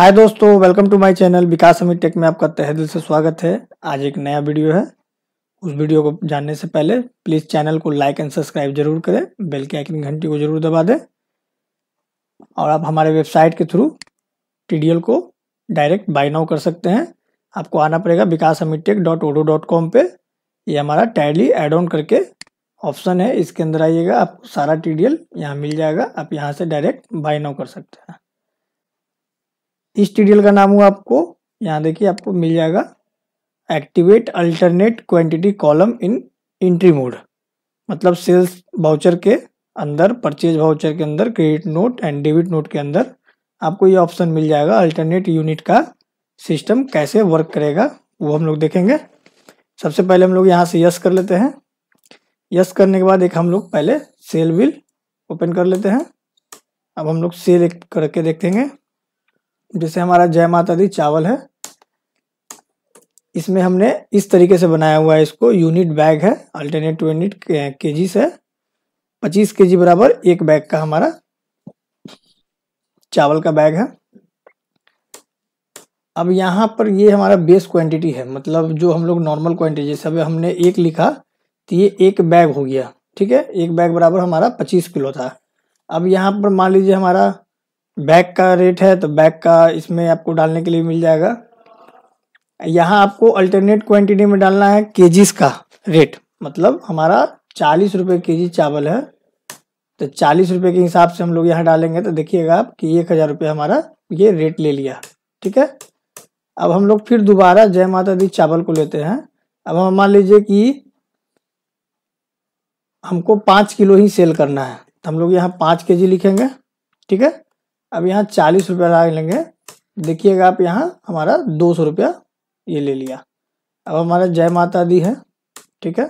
हाय दोस्तों, welcome to my channel Vikas Amit tech में आपका तहे दिल से स्वागत है। आज एक नया वीडियो है। उस वीडियो को जानने से पहले प्लीज़ चैनल को लाइक एंड सब्सक्राइब जरूर करें, बेल के आइकन घंटी को जरूर दबा दें और आप हमारे वेबसाइट के थ्रू टीडीएल को डायरेक्ट बाय नाउ कर सकते हैं। आपको आना पड़ेगा vikasamittech.odoo.com पे। ये हमारा टैली एड ऑन करके ऑप्शन है, इसके अंदर आइएगा, आपको सारा टीडीएल यहाँ मिल जाएगा। आप यहाँ से डायरेक्ट बाय नाउ कर सकते हैं। इस टीडीएल का नाम हुआ, आपको यहाँ देखिए आपको मिल जाएगा activate alternate quantity column in entry mode. मतलब सेल्स वाउचर के अंदर, परचेज वाउचर के अंदर, credit note and debit note के अंदर आपको ये ऑप्शन मिल जाएगा। अल्टरनेट यूनिट का सिस्टम कैसे वर्क करेगा वो हम लोग देखेंगे। सबसे पहले हम लोग यहाँ से यस कर लेते हैं। यस करने के बाद एक हम लोग पहले सेल विल ओपन कर लेते हैं। अब हम लोग सेल करके देखेंगे। जैसे हमारा जय माता दी चावल है, इसमें हमने इस तरीके से बनाया हुआ है। इसको यूनिट बैग है, अल्टरनेट यूनिट केजीस है। 25 केजी बराबर एक बैग का हमारा चावल का बैग है। अब यहाँ पर ये हमारा बेस क्वांटिटी है, मतलब जो हम लोग नॉर्मल क्वांटिटी, जैसे अभी हमने एक लिखा तो ये एक बैग हो गया, ठीक है। एक बैग बराबर हमारा 25 किलो था। अब यहाँ पर मान लीजिए हमारा बैग का रेट है, तो बैग का इसमें आपको डालने के लिए मिल जाएगा। यहाँ आपको अल्टरनेट क्वांटिटी में डालना है केजीस का रेट। मतलब हमारा 40 रुपये केजी चावल है, तो 40 रुपये के हिसाब से हम लोग यहाँ डालेंगे। तो देखिएगा आप कि 1000 रुपये हमारा ये रेट ले लिया, ठीक है। अब हम लोग फिर दोबारा जय माता दी चावल को लेते हैं। अब हम मान लीजिए कि हमको 5 किलो ही सेल करना है, तो हम लोग यहाँ 5 केजी लिखेंगे, ठीक है। अब यहाँ 40 रुपया डाल लेंगे। देखिएगा आप यहाँ हमारा 200 रुपया ये ले लिया। अब हमारा जय माता दी है, ठीक है।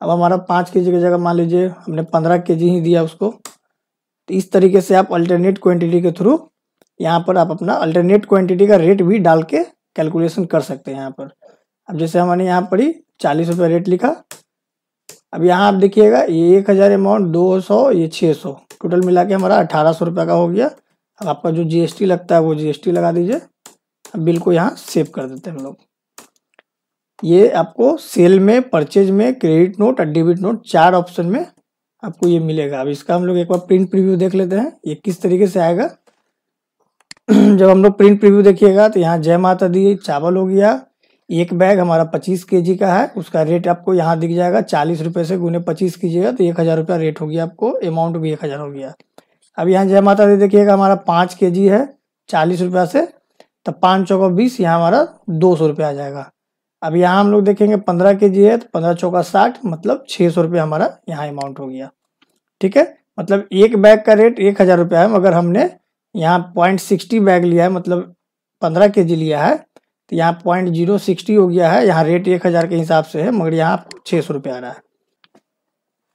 अब हमारा 5 केजी की जगह मान लीजिए हमने 15 केजी ही दिया उसको। तो इस तरीके से आप अल्टरनेट क्वांटिटी के थ्रू यहाँ पर आप अपना अल्टरनेट क्वांटिटी का रेट भी डाल के कैलकुलेशन कर सकते हैं यहाँ पर। अब जैसे हमने यहाँ पर ही 40 रुपया रेट लिखा। अब यहाँ आप देखिएगा ये 1000 अमाउंट, 200, ये 600, टोटल मिला के हमारा 1800 रुपया का हो गया। अब आपका जो जीएसटी लगता है वो जीएसटी लगा दीजिए। अब बिल को यहाँ सेव कर देते हैं हम लोग। ये आपको सेल में, परचेज में, क्रेडिट नोट और डेबिट नोट 4 ऑप्शन में आपको ये मिलेगा। अब इसका हम लोग एक बार प्रिंट प्रीव्यू देख लेते हैं ये किस तरीके से आएगा। जब हम लोग प्रिंट प्रीव्यू देखिएगा तो यहाँ जय माता दी चावल हो गया, एक बैग हमारा 25 केजी का है, उसका रेट आपको यहाँ दिख जाएगा। 40 रुपये से गुने 25 कीजिएगा तो 1000 रुपया रेट हो गया, आपको अमाउंट भी 1000 हो गया। अब यहाँ जय माता दी देखिएगा हमारा 5 केजी है 40 रुपया से, तो 5 चौका 20, यहाँ हमारा 200 रुपया आ जाएगा। अब यहाँ हम लोग देखेंगे 15 केजी है, तो 15 चौका 60, मतलब 600 रुपया हमारा यहाँ अमाउंट हो गया, ठीक है। मतलब एक बैग का रेट 1000 रुपया है, मगर हमने यहाँ 0.60 बैग लिया है, मतलब 15 केजी लिया है, तो यहाँ 0.060 हो गया है। यहाँ रेट 1000 के हिसाब से है, मगर यहाँ 600 रुपया आ रहा है।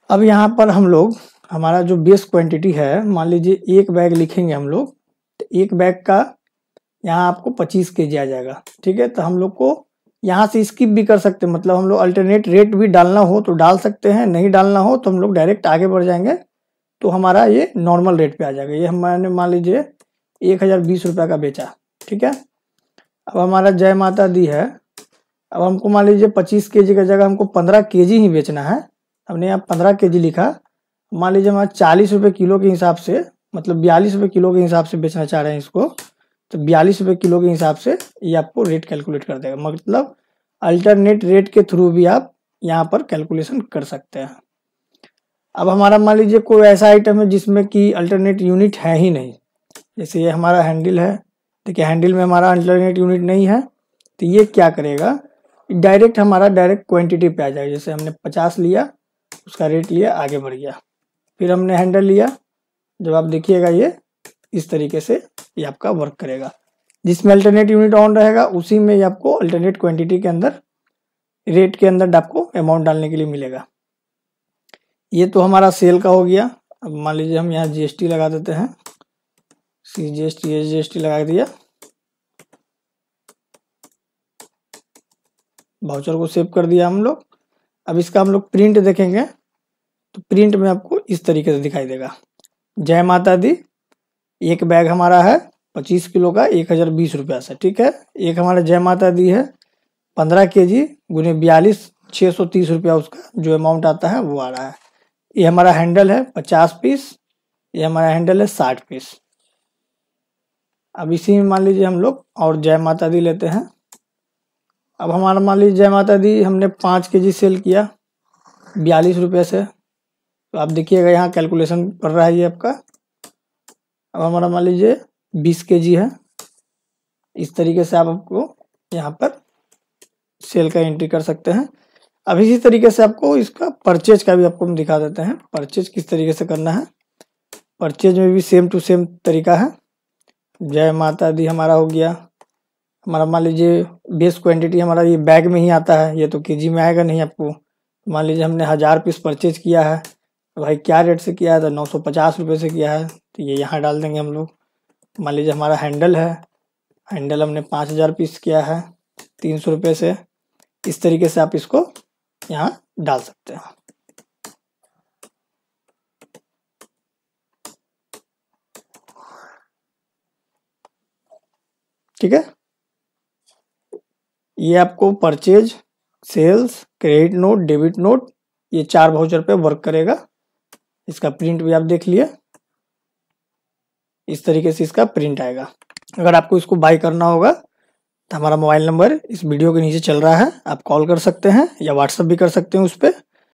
अब यहाँ पर हम लोग हमारा जो बेस क्वांटिटी है, मान लीजिए एक बैग लिखेंगे हम लोग, तो एक बैग का यहाँ आपको 25 केजी आ जाएगा, ठीक है। तो हम लोग को यहाँ से स्किप भी कर सकते हैं, मतलब हम लोग अल्टरनेट रेट भी डालना हो तो डाल सकते हैं, नहीं डालना हो तो हम लोग डायरेक्ट आगे बढ़ जाएंगे, तो हमारा ये नॉर्मल रेट पे आ जाएगा। ये हमने मान लीजिए 1020 रुपया का बेचा, ठीक है। अब हमारा जय माता दी है। अब हमको मान लीजिए 25 केजी की जगह हमको 15 केजी ही बेचना है, हमने यहाँ 15 केजी लिखा। मान लीजिए हमारा 40 रुपये किलो के हिसाब से, मतलब 42 रुपये किलो के हिसाब से बेचना चाह रहे हैं इसको, तो 42 रुपये किलो के हिसाब से ये आपको रेट कैलकुलेट कर देगा। मतलब अल्टरनेट रेट के थ्रू भी आप यहाँ पर कैलकुलेशन कर सकते हैं। अब हमारा मान लीजिए कोई ऐसा आइटम है जिसमें कि अल्टरनेट यूनिट है ही नहीं, जैसे ये हमारा हैंडल है, देखिए हैंडल में हमारा अल्टरनेट यूनिट नहीं है, तो ये क्या करेगा, डायरेक्ट हमारा डायरेक्ट क्वांटिटी पे आ जाएगा। जैसे हमने 50 लिया, उसका रेट लिया, आगे बढ़ गया। फिर हमने हैंडल लिया, जब आप देखिएगा ये इस तरीके से ये आपका वर्क करेगा। जिसमें अल्टरनेट यूनिट ऑन रहेगा उसी में ये आपको अल्टरनेट क्वांटिटी के अंदर, रेट के अंदर आपको अमाउंट डालने के लिए मिलेगा। ये तो हमारा सेल का हो गया। अब मान लीजिए हम यहाँ जीएसटी लगा देते हैं, जीएसटी लगा दिया, वाउचर को सेव कर दिया हम लोग। अब इसका हम लोग प्रिंट देखेंगे तो प्रिंट में आपको इस तरीके से दिखाई देगा। जय माता दी, एक बैग हमारा है 25 किलो का 1020 रुपया से, ठीक है। एक हमारा जय माता दी है 15 kg गुने 42 630 रुपया, उसका जो अमाउंट आता है वो आ रहा है। ये हमारा हैंडल है 50 पीस, ये हमारा हैंडल है 60 पीस। अब इसी में मान लीजिए हम लोग और जय माता दी लेते हैं। अब हमारा मान लीजिए जय माता दी हमने 5 kg सेल किया 42 रुपये से, तो आप देखिएगा यहाँ कैलकुलेशन कर रहा है ये आपका। अब हमारा मान लीजिए 20 kg है, इस तरीके से आप आपको यहाँ पर सेल का एंट्री कर सकते हैं। अब इसी तरीके से आपको इसका परचेज का भी आपको हम दिखा देते हैं, परचेज किस तरीके से करना है। परचेज में भी सेम टू सेम तरीका है। जय माता दी हमारा हो गया, हमारा मान लीजिए बेस क्वांटिटी हमारा ये बैग में ही आता है, ये तो केजी में आएगा नहीं आपको। मान लीजिए हमने 1000 पीस परचेज किया है, तो भाई क्या रेट से किया है, तो 950 रुपये से किया है, तो ये यहाँ डाल देंगे हम लोग। मान लीजिए हमारा हैंडल है, हैंडल हमने 5000 पीस किया है 300 रुपये से। इस तरीके से आप इसको यहाँ डाल सकते हैं। ठीक है, ये आपको purchase, sales, credit note, debit note, ये 4 वाउचर पे वर्क करेगा। इसका प्रिंट भी आप देख लिए, इस तरीके से इसका प्रिंट आएगा। अगर आपको इसको बाय करना होगा तो हमारा मोबाइल नंबर इस वीडियो के नीचे चल रहा है, आप कॉल कर सकते हैं या व्हाट्सएप भी कर सकते हैं उस पर।